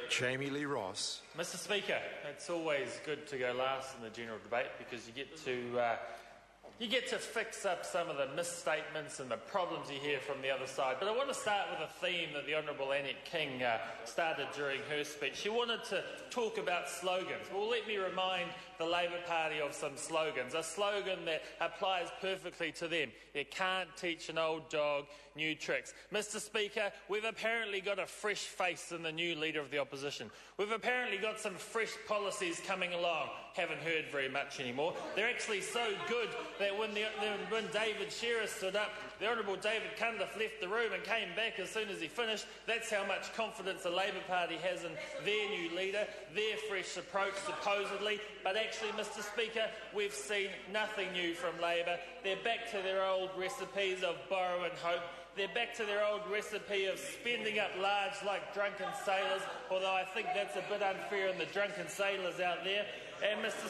Jami-Lee-Ross. Mr. Speaker, it's always good to go last in the general debate because you get to fix up some of the misstatements and the problems you hear from the other side. But I want to start with a theme that the Honourable Annette King started during her speech. She wanted to talk about slogans. Well, let me remind the Labor Party of some slogans. A slogan that applies perfectly to them. You can't teach an old dog new tricks. Mr. Speaker, we've apparently got a fresh face in the new Leader of the Opposition. We've apparently got some fresh policies coming along. Haven't heard very much anymore. They're actually so good that when David Shearer stood up, the Honourable David Cunliffe left the room and came back as soon as he finished. That's how much confidence the Labor Party has in their new leader, their fresh approach supposedly. But actually, Mr. Speaker, we've seen nothing new from Labor. They're back to their old recipes of borrow and hope. They're back to their old recipe of spending up large like drunken sailors, although I think that's a bit unfair in the drunken sailors out there. And Mr.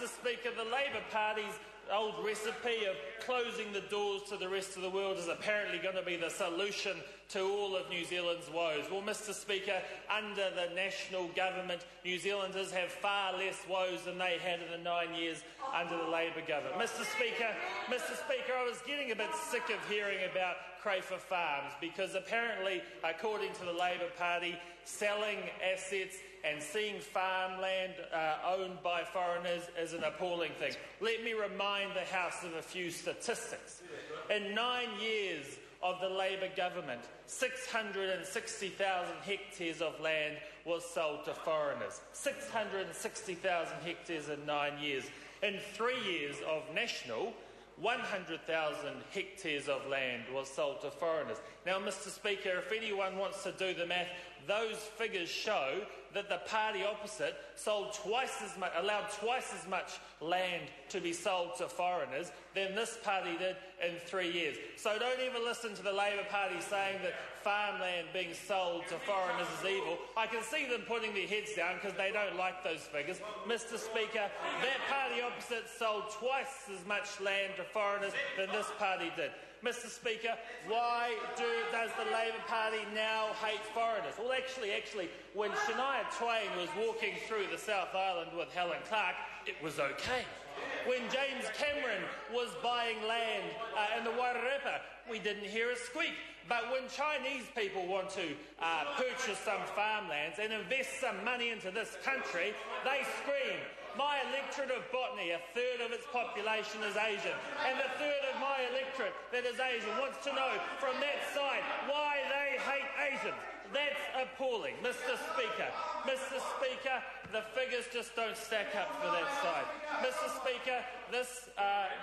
Speaker, the Labor Party's old recipe of closing the doors to the rest of the world is apparently going to be the solution to all of New Zealand's woes. Well, Mr. Speaker, under the National Government, New Zealanders have far less woes than they had in the 9 years under the Labor Government. Mr. Speaker, I was getting a bit sick of hearing about Crayford Farms because apparently, according to the Labor Party, selling assets and seeing farmland owned by foreigners is an appalling thing. Let me remind the House of a few statistics. In 9 years of the Labor government, 660,000 hectares of land was sold to foreigners. 660,000 hectares in 9 years. In 3 years of National, 100,000 hectares of land was sold to foreigners. Now, Mr. Speaker, if anyone wants to do the math, those figures show that the party opposite allowed twice as much land to be sold to foreigners than this party did in 3 years. So don't ever listen to the Labor Party saying that farmland being sold to foreigners is evil. I can see them putting their heads down because they don't like those figures. Mr. Speaker, that party opposite sold twice as much land to foreigners than this party did. Mr. Speaker, why does the Labor Party now hate foreigners? Well, actually, when Shania Twain was walking through the South Island with Helen Clark, it was okay. When James Cameron was buying land in the Wairarapa, we didn't hear a squeak. But when Chinese people want to purchase some farmlands and invest some money into this country, they scream. My electorate of Botany, a third of its population is Asian, and a third of my electorate that is Asian wants to know from that side why they hate Asians. That's appalling. Mr. Speaker, the figures just don't stack up for that side. Mr. Speaker, this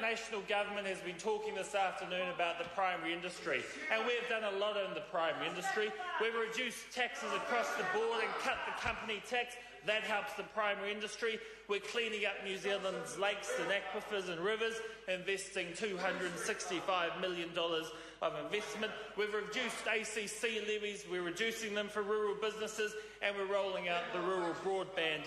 National Government has been talking this afternoon about the primary industry, and we've done a lot in the primary industry. We've reduced taxes across the board and cut the company tax. That helps the primary industry. We're cleaning up New Zealand's lakes and aquifers and rivers, investing $265 million of investment. We've reduced ACC levies, we're reducing them for rural businesses, and we're rolling out the Rural Broadband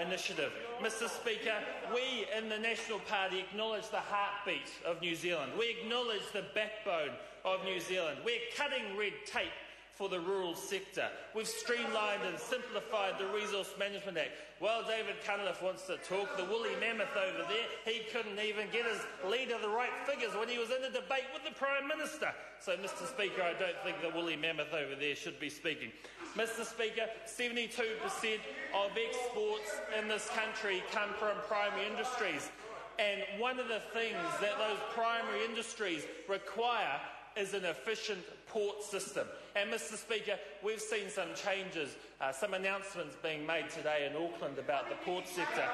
Initiative. Mr. Speaker, we in the National Party acknowledge the heartbeat of New Zealand. We acknowledge the backbone of New Zealand. We're cutting red tape for the rural sector. We've streamlined and simplified the Resource Management Act. Well, David Cunliffe wants to talk. The woolly mammoth over there, he couldn't even get his leader the right figures when he was in a debate with the Prime Minister. So, Mr. Speaker, I don't think the woolly mammoth over there should be speaking. Mr. Speaker, 72% of exports in this country come from primary industries. And one of the things that those primary industries require is an efficient port system. And, Mr. Speaker, we've seen some changes, some announcements being made today in Auckland about the port sector.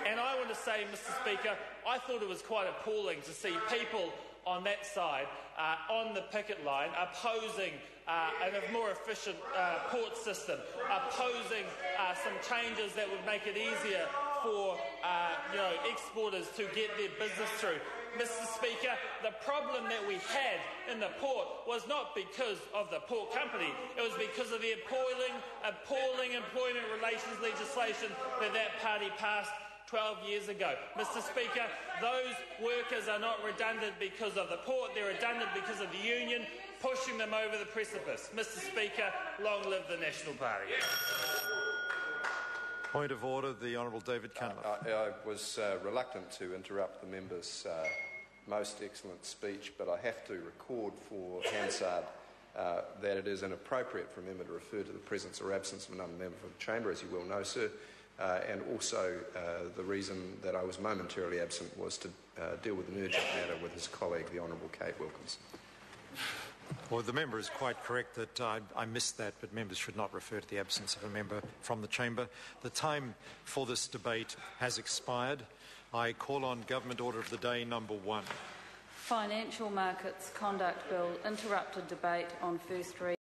And I want to say, Mr. Speaker, I thought it was quite appalling to see people on that side, on the picket line, opposing a more efficient port system, opposing some changes that would make it easier for exporters to get their business through. Mr. Speaker, the problem that we had in the port was not because of the port company. It was because of the appalling employment relations legislation that party passed 12 years ago. Mr. Speaker, those workers are not redundant because of the port, they're redundant because of the union. pushing them over the precipice. Mr Speaker, long live the National Party. Point of order, the Honourable David Cunliffe. I was reluctant to interrupt the member's most excellent speech, but I have to record for Hansard that it is inappropriate for a member to refer to the presence or absence of another member of the chamber, as you well know, sir. And also the reason that I was momentarily absent was to deal with an urgent matter with his colleague, the Honourable Kate Wilkinson. Well, the member is quite correct that I missed that, but members should not refer to the absence of a member from the chamber. The time for this debate has expired. I call on Government Order of the Day number 1. Financial Markets Conduct Bill interrupted debate on first reading.